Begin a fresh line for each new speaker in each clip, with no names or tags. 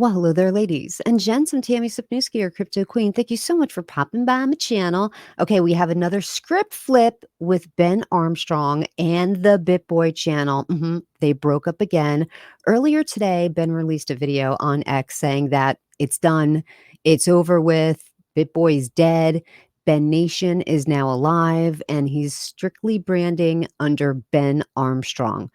Well, hello there, ladies and gents. I'm Tammy Sipniewski, your crypto queen. Thank you so much for popping by my channel. Okay, we have another script flip with Ben Armstrong and the Bitboy channel. They broke up again. Earlier today, Ben released a video on X saying that it's done, it's over with, Bitboy is dead, BenNation is now alive, and he's strictly branding under Ben Armstrong.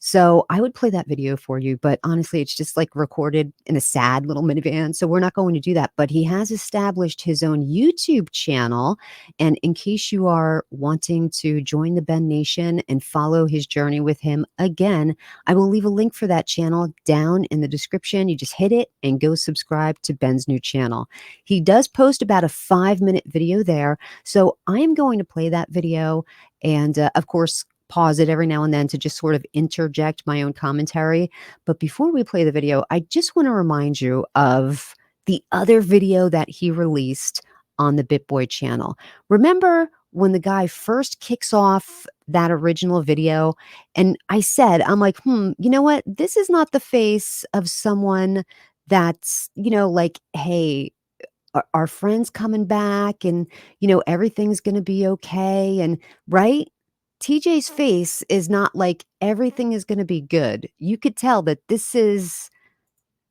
So I would play that video for you, but honestly, it's just like recorded in a sad little minivan. So we're not going to do that. But he has established his own YouTube channel. And in case you are wanting to join the Ben Nation and follow his journey with him again, I will leave a link for that channel down in the description. You just hit it and go subscribe to Ben's new channel. He does post about a 5-minute video there. So I am going to play that video and, of course, pause it every now and then to just sort of interject my own commentary. But before we play the video, I just want to remind you of the other video that he released on the Bitboy channel. Remember when the guy first kicks off that original video and I said, I'm like, you know what? This is not the face of someone that's, like, hey, our friend's coming back and, everything's going to be okay. And right. TJ's face is not like everything is going to be good. You could tell that this is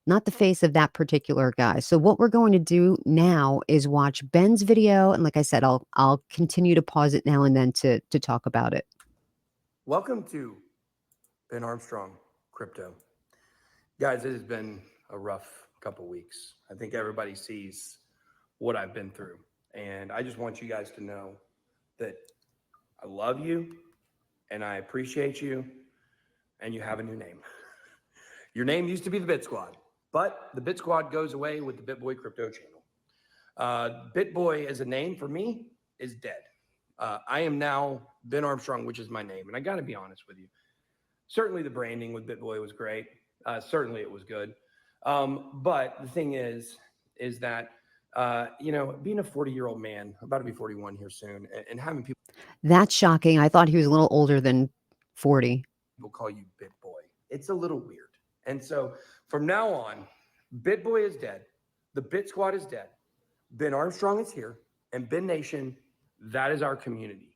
not the face of that particular guy. So what we're going to do now is watch Ben's video, and like I said, I'll continue to pause it now and then to talk about it.
Welcome to Ben Armstrong Crypto. Guys, it has been a rough couple weeks. I think everybody sees what I've been through, and I just want you guys to know that I love you and I appreciate you, and you have a new name. Your name used to be the Bitsquad, but the Bitsquad goes away with the Bitboy Crypto channel. Bitboy as a name for me is dead. I am now Ben Armstrong, which is my name, and I got to be honest with you. Certainly the branding with Bitboy was great. Certainly it was good. But the thing is that being a 40-year-old man, about to be 41 here soon, and having people
That's shocking. I thought he was a little older than 40.
people call you Bitboy, it's a little weird. And so from now on, Bitboy is dead. The Bit Squad is dead. Ben Armstrong is here, and BenNation, that is our community.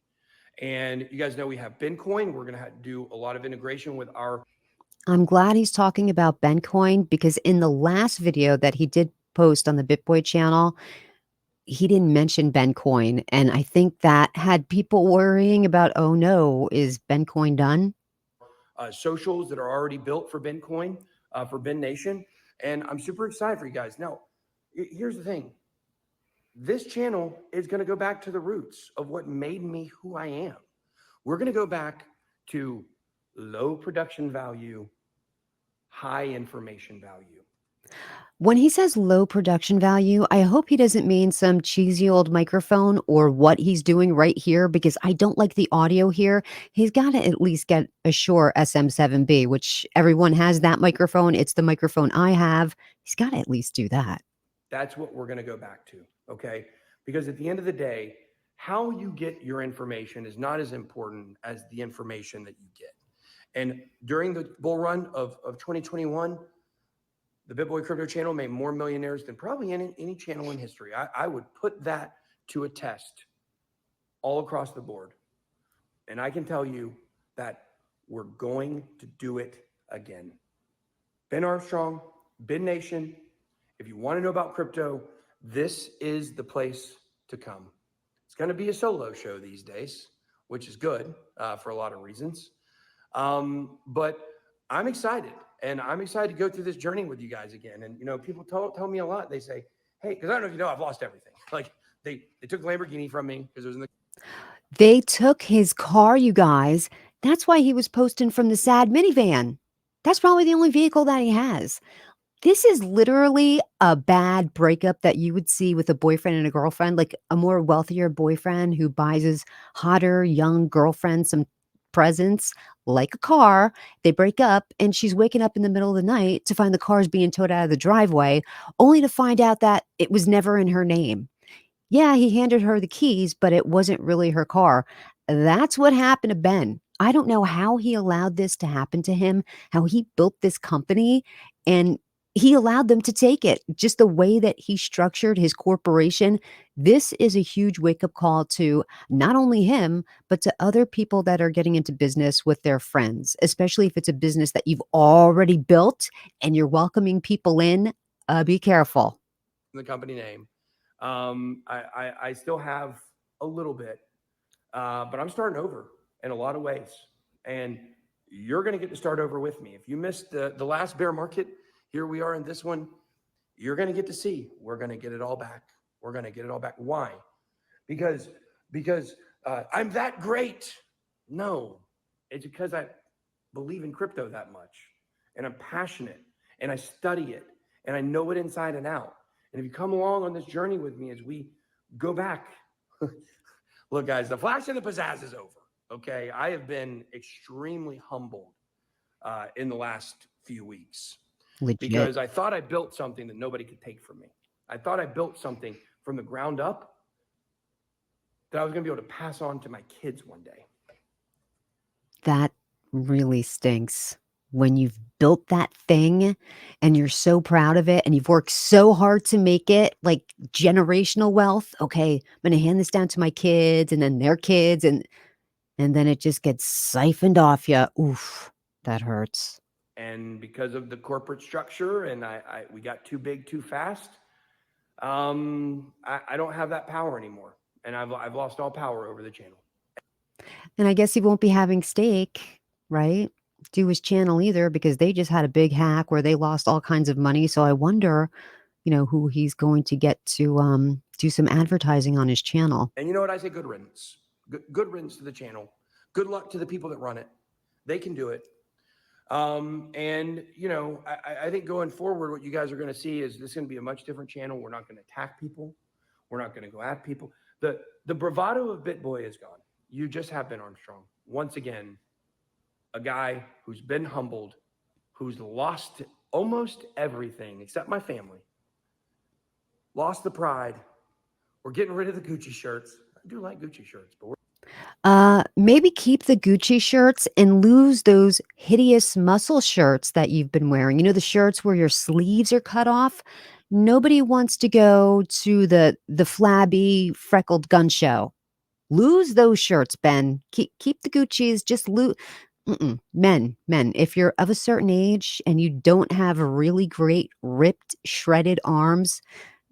And you guys know we have Bencoin. We're going to do a lot of integration with our.
I'm glad he's talking about Bencoin because in the last video that he did post on the Bitboy channel, he didn't mention Bencoin. And I think that had people worrying about, oh no, is Bencoin done?
Socials that are already built for Bencoin, for BenNation. And I'm super excited for you guys. Now, here's the thing. This channel is going to go back to the roots of what made me who I am. We're going to go back to low production value, high information value.
When he says low production value, I hope he doesn't mean some cheesy old microphone or what he's doing right here, because I don't like the audio here. He's got to at least get a Shure SM7B, which everyone has that microphone. It's the microphone I have. He's got to at least do that.
That's what we're going to go back to, okay? Because at the end of the day, how you get your information is not as important as the information that you get. And during the bull run of 2021, the Bitboy Crypto channel made more millionaires than probably any channel in history. I would put that to a test all across the board. And I can tell you that we're going to do it again. Ben Armstrong, BenNation. If you want to know about crypto, this is the place to come. It's going to be a solo show these days, which is good for a lot of reasons. But I'm excited, and I'm excited to go through this journey with you guys again. And, people tell me a lot. They say, hey, because I don't know if you know, I've lost everything. Like they took Lamborghini from me because it was in the.
They took his car, you guys. That's why he was posting from the sad minivan. That's probably the only vehicle that he has. This is literally a bad breakup that you would see with a boyfriend and a girlfriend, like a more wealthier boyfriend who buys his hotter young girlfriend some presents, like a car. They break up and she's waking up in the middle of the night to find the car's being towed out of the driveway, only to find out that it was never in her name. Yeah, he handed her the keys, but it wasn't really her car. That's what happened to Ben. I don't know how he allowed this to happen to him, how he built this company, and he allowed them to take it. Just the way that he structured his corporation, this is a huge wake-up call to not only him, but to other people that are getting into business with their friends, especially if it's a business that you've already built and you're welcoming people in, be careful.
The company name. I still have a little bit, but I'm starting over in a lot of ways. And you're going to get to start over with me. If you missed the last bear market, here we are in this one. You're going to get to see. We're going to get it all back. We're going to get it all back. Why? Because I'm that great. No, it's because I believe in crypto that much, and I'm passionate, and I study it, and I know it inside and out. And if you come along on this journey with me as we go back, look, guys, the flash and the pizzazz is over. Okay, I have been extremely humbled in the last few weeks
Legit.
because I thought I built something that nobody could take from me. I thought I built something from the ground up that I was going to be able to pass on to my kids one day.
That really stinks when you've built that thing and you're so proud of it and you've worked so hard to make it like generational wealth. Okay, I'm going to hand this down to my kids and then their kids and then it just gets siphoned off you. Oof, that hurts.
And because of the corporate structure, and we got too big too fast. I don't have that power anymore, and I've lost all power over the channel.
And I guess he won't be having steak, right? Do his channel either because they just had a big hack where they lost all kinds of money. So I wonder, who he's going to get to do some advertising on his channel.
And you know what I say? Good riddance. Good riddance to the channel. Good luck to the people that run it. They can do it. And I think going forward, what you guys are going to see is this is going to be a much different channel. We're not going to attack people. We're not going to go at people. The bravado of BitBoy is gone. You just have Ben Armstrong. Once again, a guy who's been humbled, who's lost almost everything except my family, lost the pride. We're getting rid of the Gucci shirts. I do like Gucci shirts, but
Maybe keep the Gucci shirts and lose those hideous muscle shirts that you've been wearing. The shirts where your sleeves are cut off. Nobody wants to go to the flabby freckled gun show. Lose those shirts, Ben. Keep the Gucci's. Just lose. Men. If you're of a certain age and you don't have really great ripped, shredded arms,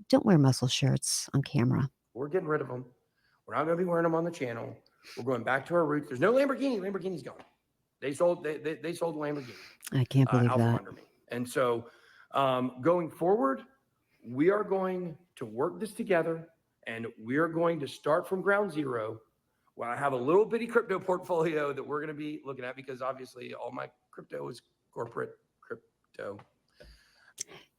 don't wear muscle shirts on camera.
we're getting rid of them. We're not going to be wearing them on the channel. We're going back to our roots. There's no Lamborghini. Lamborghini's gone. They sold the Lamborghini
I can't believe
out from
that.
under me. And so going forward, we are going to work this together, and we are going to start from ground zero. Well, I have a little bitty crypto portfolio that we're going to be looking at because obviously all my crypto is corporate crypto.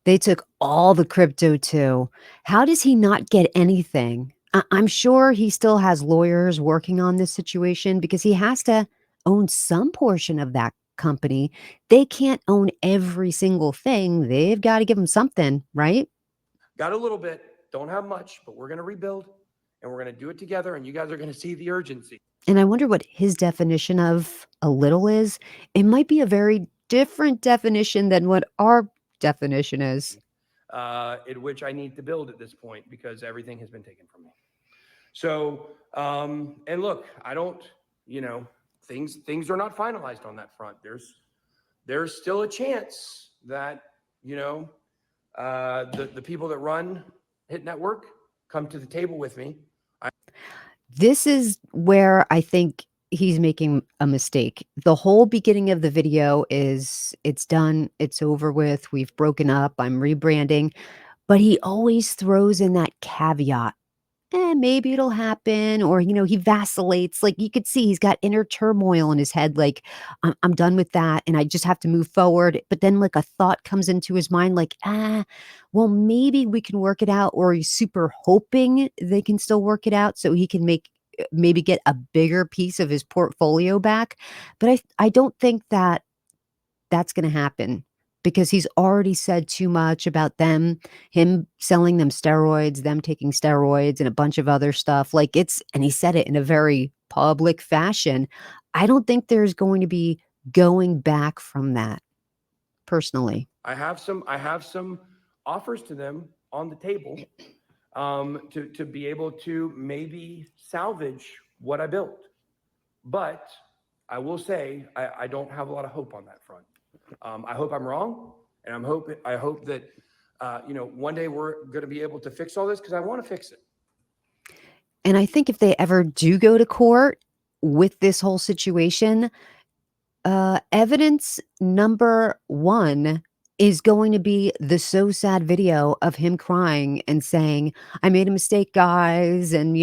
They took all the crypto too. How does he not get anything? I'm sure he still has lawyers working on this situation because he has to own some portion of that company. They can't own every single thing. They've got to give him something, right?
Got a little bit, don't have much, but we're going to rebuild and we're going to do it together. And you guys are going to see the urgency.
And I wonder what his definition of a little is. It might be a very different definition than what our definition is.
In which I need to build at this point because everything has been taken from me. So, and look, I don't, things are not finalized on that front. There's still a chance that, the people that run Hit Network come to the table with me.
This is where I think he's making a mistake. The whole beginning of the video is it's done, it's over with, we've broken up, I'm rebranding, but he always throws in that caveat. Maybe it'll happen, or he vacillates. Like you could see, he's got inner turmoil in his head. Like I'm done with that, and I just have to move forward. But then, like a thought comes into his mind, like well, maybe we can work it out. Or he's super hoping they can still work it out, so he can maybe get a bigger piece of his portfolio back. But I don't think that that's going to happen because he's already said too much about him selling them steroids, them taking steroids and a bunch of other stuff. And he said it in a very public fashion. I don't think there's going to be going back from that personally?
I have some offers to them on the table, to be able to maybe salvage what I built. But I will say I don't have a lot of hope on that front. I hope I'm wrong, and I hope that one day we're going to be able to fix all this because I want to fix it.
And I think if they ever do go to court with this whole situation, evidence number 1 is going to be the so sad video of him crying and saying, "I made a mistake, guys, and,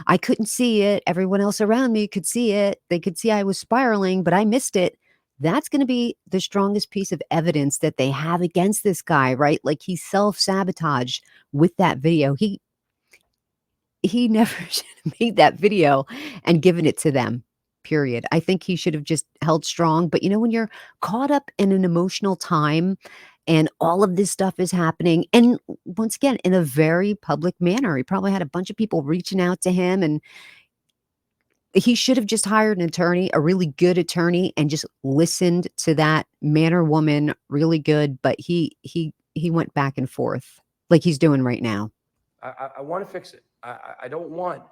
I couldn't see it. Everyone else around me could see it. They could see I was spiraling, but I missed it." That's gonna be the strongest piece of evidence that they have against this guy, right? Like, he self-sabotaged with that video. He never should have made that video and given it to them, period. I think he should have just held strong, but, when you're caught up in an emotional time and all of this stuff is happening, and once again, in a very public manner, he probably had a bunch of people reaching out to him, and he should have just hired an attorney, a really good attorney, and just listened to that man or woman really good, but he went back and forth like he's doing right now.
I want to fix it. I don't want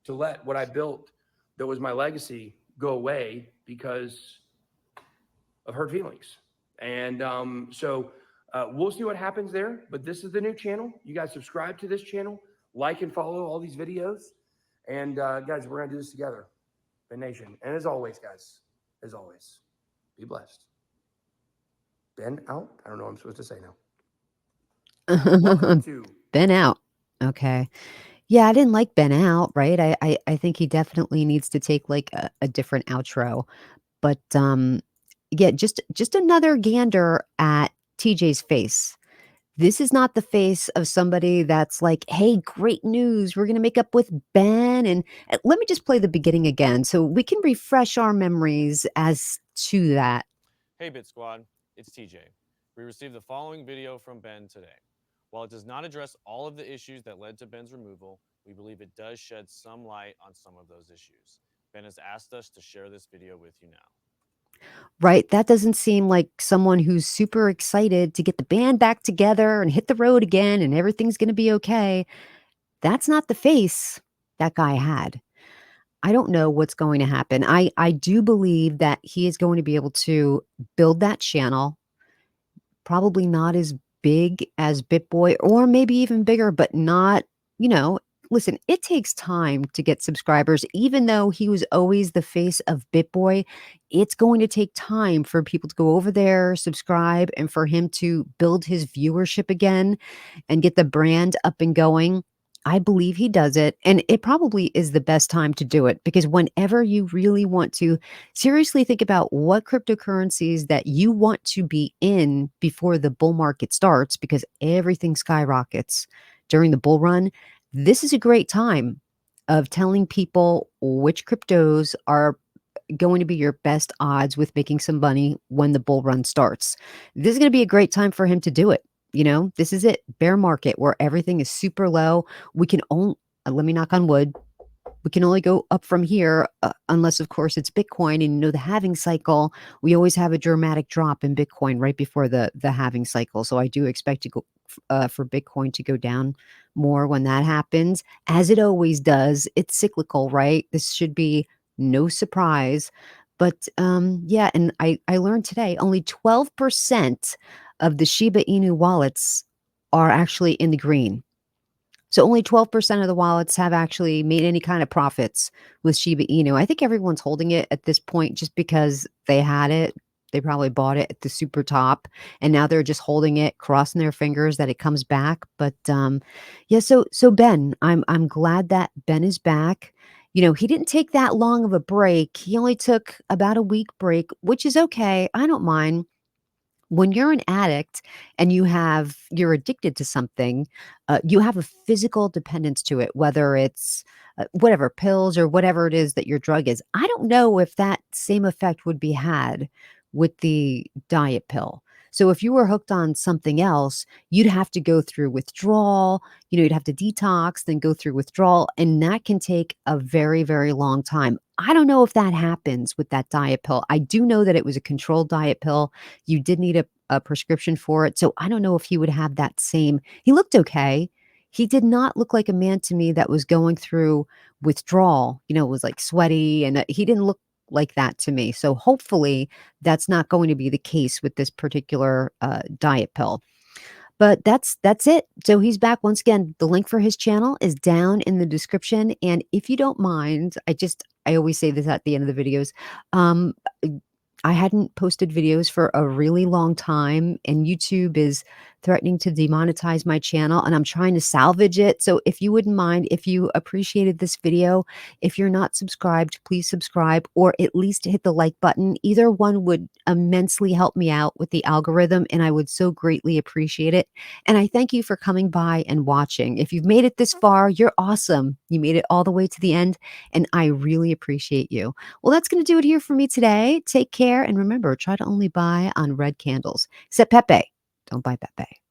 to let what I built that was my legacy go away because of hurt feelings. And we'll see what happens there. But this is the new channel. You guys subscribe to this channel, like and follow all these videos. And guys, we're going to do this together. BenNation. And as always, guys, as always, be blessed. Ben out. I don't know what I'm supposed to say now. Welcome to
Ben out. Okay. Yeah, I didn't like Ben out, right? I think he definitely needs to take, like, a different outro, but, yeah, just another gander at TJ's face. This is not the face of somebody that's like, "Hey, great news, we're gonna make up with Ben," and let me just play the beginning again so we can refresh our memories as to that.
Hey Bitsquad, it's TJ. We received the following video from Ben today. While it does not address all of the issues that led to Ben's removal, we believe it does shed some light on some of those issues. Ben has asked us to share this video with you now.
Right? That doesn't seem like someone who's super excited to get the band back together and hit the road again and everything's gonna be okay. That's not the face that guy had. I don't know what's going to happen. I do believe that he is going to be able to build that channel, probably not as big as BitBoy or maybe even bigger, but not, you know, listen, it takes time to get subscribers. Even though he was always the face of BitBoy, it's going to take time for people to go over there, subscribe, and for him to build his viewership again and get the brand up and going. I believe he does it, and it probably is the best time to do it because whenever you really want to seriously think about what cryptocurrencies that you want to be in before the bull market starts, because everything skyrockets during the bull run, this is a great time of telling people which cryptos are going to be your best odds with making some money when the bull run starts. This is going to be a great time for him to do it. This is it. Bear market where everything is super low. We can only, let me knock on wood. We can only go up from here, unless, of course, it's Bitcoin. And the halving cycle, we always have a dramatic drop in Bitcoin right before the halving cycle. So I do expect to go for Bitcoin to go down more when that happens, as it always does. It's cyclical, right? This should be no surprise. But yeah, and I learned today only 12% of the Shiba Inu wallets are actually in the green. So only 12% of the wallets have actually made any kind of profits with Shiba Inu. I think everyone's holding it at this point just because they had it. They probably bought it at the super top, and now they're just holding it, crossing their fingers that it comes back. But yeah, so Ben, I'm glad that Ben is back. He didn't take that long of a break. He only took about a week break, which is okay. I don't mind. When you're an addict and you're addicted to something, you have a physical dependence to it, whether it's whatever pills or whatever it is that your drug is. I don't know if that same effect would be had with the diet pill. So if you were hooked on something else, you'd have to go through withdrawal, you'd have to detox, then go through withdrawal, and that can take a very, very long time. I don't know if that happens with that diet pill. I do know that it was a controlled diet pill. You did need a prescription for it, so I don't know if he would have that same he looked okay. He did not look like a man to me that was going through withdrawal, was, like, sweaty, and, he didn't look like that to me, so hopefully, that's not going to be the case with this particular, diet pill. But that's it. So he's back once again. The link for his channel is down in the description, and if you don't mind, I always say this at the end of the videos. Um, I hadn't posted videos for a really long time, and YouTube is threatening to demonetize my channel, and I'm trying to salvage it. So if you wouldn't mind, if you appreciated this video, if you're not subscribed, please subscribe or at least hit the like button. Either one would immensely help me out with the algorithm, and I would so greatly appreciate it. And I thank you for coming by and watching. If you've made it this far, you're awesome. You made it all the way to the end, and I really appreciate you. Well, that's going to do it here for me today. Take care. And remember, try to only buy on red candles. Except Pepe. Don't buy Pepe.